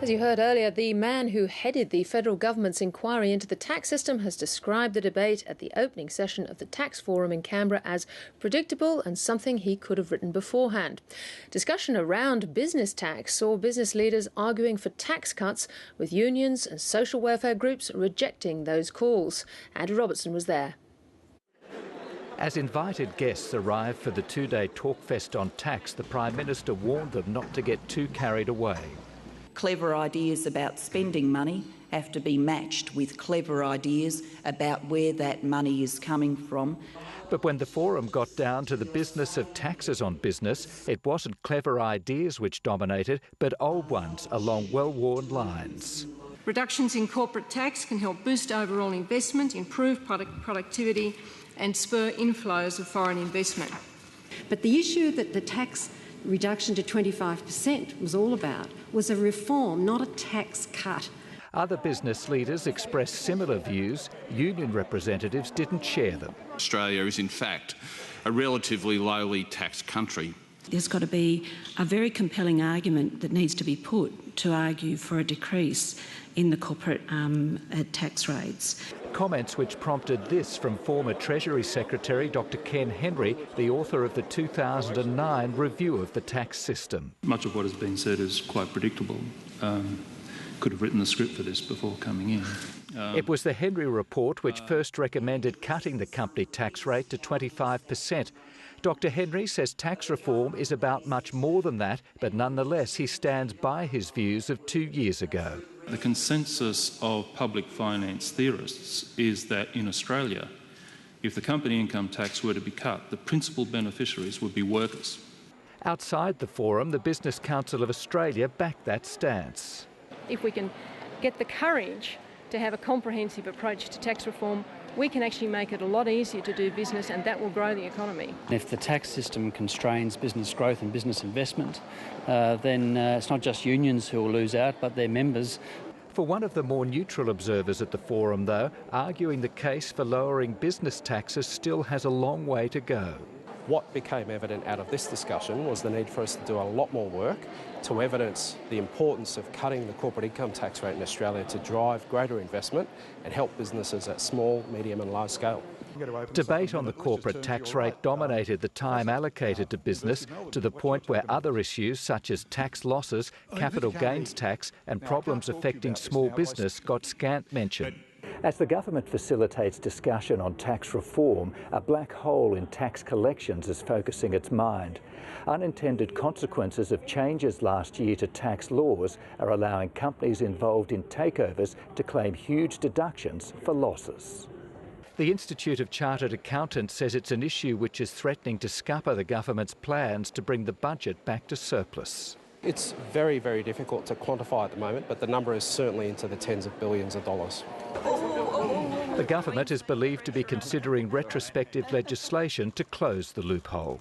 As you heard earlier, the man who headed the federal government's inquiry into the tax system has described the debate at the opening session of the Tax Forum in Canberra as predictable and something he could have written beforehand. Discussion around business tax saw business leaders arguing for tax cuts, with unions and social welfare groups rejecting those calls. Andrew Robertson was there. As invited guests arrived for the two-day talkfest on tax, the Prime Minister warned them not to get too carried away. Clever ideas about spending money have to be matched with clever ideas about where that money is coming from. But when the forum got down to the business of taxes on business, it wasn't clever ideas which dominated, but old ones along well-worn lines. Reductions in corporate tax can help boost overall investment, improve productivity and spur inflows of foreign investment. But the issue that the tax reduction to 25% was all about was a reform, not a tax cut. Other business leaders expressed similar views. Union representatives didn't share them. Australia is in fact a relatively lowly taxed country. There's got to be a very compelling argument that needs to be put to argue for a decrease in the corporate tax rates. Comments which prompted this from former Treasury Secretary Dr Ken Henry, the author of the 2009 review of the tax system. Much of what has been said is quite predictable. Could have written the script for this before coming in. It was the Henry report which first recommended cutting the company tax rate to 25%. Dr Henry says tax reform is about much more than that, but nonetheless he stands by his views of 2 years ago. The consensus of public finance theorists is that in Australia, if the company income tax were to be cut, the principal beneficiaries would be workers. Outside the forum, the Business Council of Australia backed that stance. If we can get the courage to have a comprehensive approach to tax reform, we can actually make it a lot easier to do business, and that will grow the economy. If the tax system constrains business growth and business investment, then it's not just unions who will lose out, but their members. For one of the more neutral observers at the forum, though, arguing the case for lowering business taxes still has a long way to go. What became evident out of this discussion was the need for us to do a lot more work to evidence the importance of cutting the corporate income tax rate in Australia to drive greater investment and help businesses at small, medium and large scale. Debate on the corporate tax rate dominated the time allocated to business, to the point where other issues such as tax losses, capital gains tax and problems affecting small business got scant mention. As the government facilitates discussion on tax reform, a black hole in tax collections is focusing its mind. Unintended consequences of changes last year to tax laws are allowing companies involved in takeovers to claim huge deductions for losses. The Institute of Chartered Accountants says it's an issue which is threatening to scupper the government's plans to bring the budget back to surplus. It's very, very difficult to quantify at the moment, but the number is certainly into the tens of billions of dollars. The government is believed to be considering retrospective legislation to close the loophole.